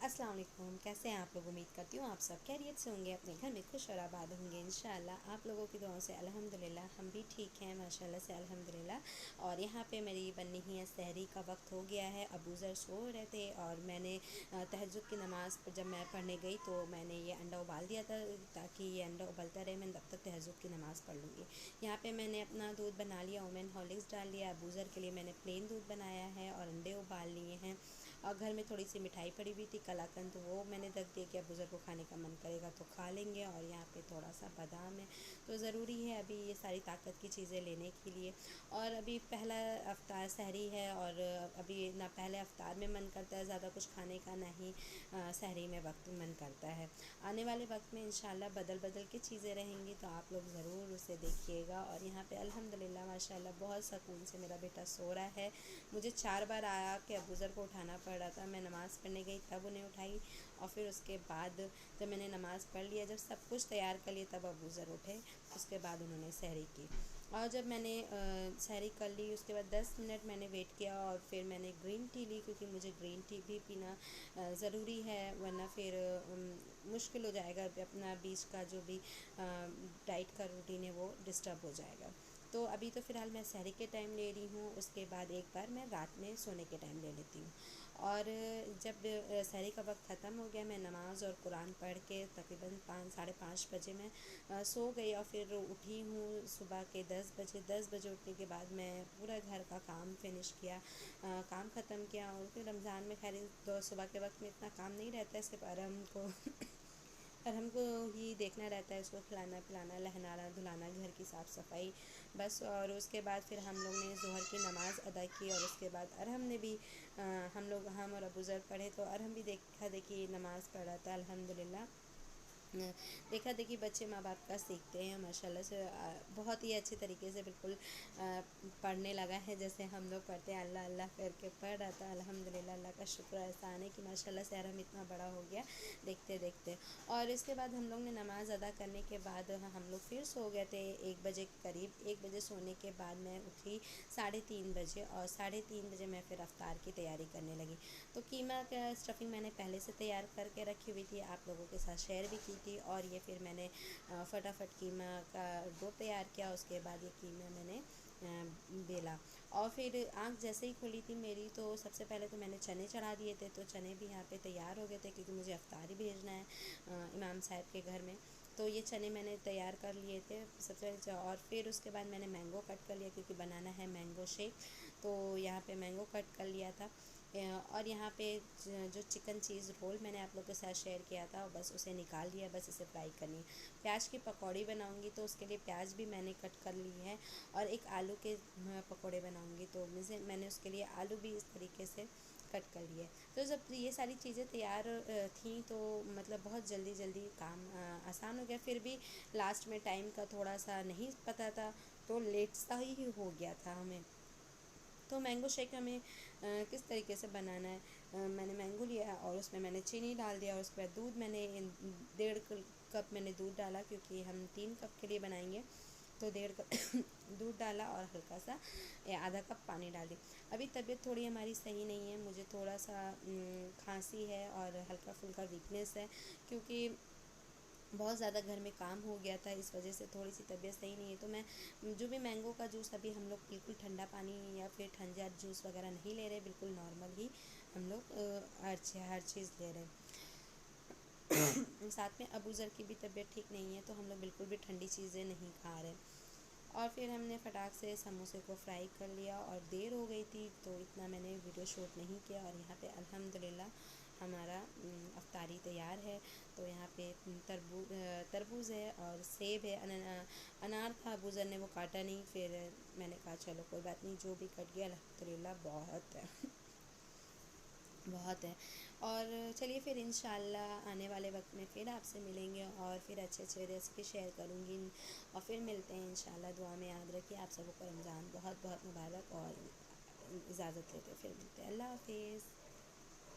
अस्सलाम वालेकुम, कैसे हैं आप लोग। उम्मीद करती हूँ आप सब खैरियत से होंगे, अपने घर में खुश और आबाद होंगे इंशाल्लाह। आप लोगों की दुआओं से अल्हम्दुलिल्लाह हम भी ठीक हैं माशाल्लाह से अल्हम्दुलिल्लाह। और यहाँ पे मेरी बननी ही है सहरी का वक्त हो गया है। अबू ज़र सो रहे थे और मैंने तहज्जुद की नमाज़ जब मैं पढ़ने गई तो मैंने ये अंडा उबाल दिया था ताकि ये अंडा उबलता रहे, मैं तब तक तहज्जुद की नमाज़ पढ़ लूँगी। यहाँ पे मैंने अपना दूध बना लिया, ओमेन हॉर्लिक्स डाल लिया। अबू ज़र के लिए मैंने प्लेन दूध बनाया है और अंडे उबाल लिए हैं। और घर में थोड़ी सी मिठाई पड़ी हुई थी कलाकंद, तो वो मैंने रख दिया कि अब बुज़ुर्ग को खाने का मन करेगा तो खा लेंगे। और यहाँ पे थोड़ा सा बादाम है, तो ज़रूरी है अभी ये सारी ताकत की चीज़ें लेने के लिए। और अभी पहला अफ्तार सहरी है और अभी ना पहले अफ्तार में मन करता है ज़्यादा कुछ खाने का, ना ही सहरी में वक्त मन करता है। आने वाले वक्त में इंशाल्लाह बदल बदल के चीज़ें रहेंगी, तो आप लोग ज़रूर उसे देखिएगा। और यहाँ पे अल्हम्दुलिल्लाह माशाल्लाह बहुत सुकून से मेरा बेटा सो रहा है। मुझे 4 बार आया कि अबू ज़र को उठाना पड़ रहा था। मैं नमाज़ पढ़ने गई तब उन्हें उठाई, और फिर उसके बाद जब मैंने नमाज़ पढ़ लिया, जब सब कुछ तैयार कर लिया, तब अबू ज़र उठे। उसके बाद उन्होंने सहरी की। और जब मैंने सहरी कर ली उसके बाद 10 मिनट मैंने वेट किया और फिर मैंने ग्रीन टी ली, क्योंकि मुझे ग्रीन टी भी पीना ज़रूरी है, वरना फिर मुश्किल हो जाएगा। अपना बीच का जो भी डाइट का रूटीन है वो डिस्टर्ब हो जाएगा। तो अभी तो फ़िलहाल मैं सहरी के टाइम ले रही हूँ, उसके बाद एक बार मैं रात में सोने के टाइम ले लेती हूँ। और जब सहरी का वक्त ख़त्म हो गया, मैं नमाज़ और कुरान पढ़ के तकरीबन 5 साढ़े 5 बजे मैं सो गई। और फिर उठी हूँ सुबह के 10 बजे। 10 बजे उठने के बाद मैं पूरा घर का काम फिनिश किया, काम ख़त्म किया। और फिर रमज़ान में खैर तो सुबह के वक्त में इतना काम नहीं रहता है, सिर्फ आराम को और हमको ही देखना रहता है, उसको खिलाना पिलाना, नहलाना धुलाना, घर की साफ़ सफाई बस। और उसके बाद फिर हम लोग ने ज़ोहर की नमाज़ अदा की और उसके बाद अरहम ने भी हम और अबू ज़र पढ़े, तो अरहम भी देखा देखी नमाज़ पढ़ा था अल्हम्दुलिल्लाह। देखा देखी बच्चे माँ बाप का सीखते हैं माशाल्लाह से। बहुत ही अच्छे तरीके से बिल्कुल पढ़ने लगा है जैसे हम लोग पढ़ते हैं। अल्लाह अल्लाह करके पढ़ रहा था अल्हम्दुलिल्लाह। अल्लाह का शुक्र एहसान है कि माशाल्लाह से हम इतना बड़ा हो गया देखते देखते। और इसके बाद हम लोग ने नमाज़ अदा करने के बाद हम लोग फिर सो गए थे 1 बजे के करीब। 1 बजे सोने के बाद मैं उठी 3:30 बजे, और 3:30 बजे मैं फिर अफ्तार की तैयारी करने लगी। तो कीमा का स्टफ़िंग मैंने पहले से तैयार करके रखी हुई थी, आप लोगों के साथ शेयर भी की थी। और ये फिर मैंने फटाफट कीमा का डो तैयार किया, उसके बाद ये कीमा मैंने बेला। और फिर आँख जैसे ही खुली थी मेरी, तो सबसे पहले तो मैंने चने चढ़ा दिए थे, तो चने भी यहाँ पे तैयार हो गए थे क्योंकि मुझे अफ्तारी भेजना है इमाम साहब के घर में। तो ये चने मैंने तैयार कर लिए थे सबसे पहले। और फिर उसके बाद मैंने मैंगो कट कर लिया क्योंकि बनाना है मैंगो शेक, तो यहाँ पे मैंगो कट कर लिया था। और यहाँ पे जो चिकन चीज़ रोल मैंने आप लोग के साथ शेयर किया था, बस उसे निकाल लिया, बस इसे फ्राई करनी है। प्याज की पकौड़ी बनाऊंगी तो उसके लिए प्याज भी मैंने कट कर ली है। और एक आलू के पकौड़े बनाऊंगी तो मैंने उसके लिए आलू भी इस तरीके से कट कर लिए। तो जब ये सारी चीज़ें तैयार थी तो मतलब बहुत जल्दी जल्दी काम आसान हो गया। फिर भी लास्ट में टाइम का थोड़ा सा नहीं पता था, तो लेट सा ही हो गया था हमें। तो मैंगो शेक हमें किस तरीके से बनाना है, मैंने मैंगो लिया और उसमें मैंने चीनी डाल दिया, और उसके बाद दूध मैंने 1.5 कप मैंने दूध डाला क्योंकि हम 3 कप के लिए बनाएंगे, तो 1.5 कप दूध डाला और हल्का सा आधा कप पानी डाल दी। अभी तबीयत थोड़ी हमारी सही नहीं है, मुझे थोड़ा सा खांसी है और हल्का फुल्का वीकनेस है, क्योंकि बहुत ज़्यादा घर में काम हो गया था, इस वजह से थोड़ी सी तबीयत सही नहीं है। तो मैं जो भी मैंगो का जूस, अभी हम लोग बिल्कुल ठंडा पानी या फिर ठंडा जूस वगैरह नहीं ले रहे, बिल्कुल नॉर्मल ही हम लोग हर चीज़ ले रहे हैं। साथ में अबू ज़र की भी तबीयत ठीक नहीं है, तो हम लोग बिल्कुल भी ठंडी चीज़ें नहीं खा रहे। और फिर हमने फटाक से समोसे को फ्राई कर लिया और देर हो गई थी तो इतना मैंने वीडियो शूट नहीं किया। और यहाँ पे अल्हम्दुलिल्लाह हमारा अफ्तारी तैयार है। तो यहाँ पे तरबूज़ है और सेब है, अनार था, अबू ज़र ने वो काटा नहीं, फिर मैंने कहा चलो कोई बात नहीं, जो भी कट गया अल्हम्दुलिल्लाह बहुत है बहुत है। और चलिए फिर इंशाल्लाह आने वाले वक्त में फिर आपसे मिलेंगे और फिर अच्छे अच्छे रेसिपी शेयर करूँगी। और फिर मिलते हैं इंशाल्लाह। दुआ में याद रखिए। आप सबको रमज़ान बहुत बहुत मुबारक, और इजाज़त लेते फिर मिलते हैं। अल्लाह हाफिज़।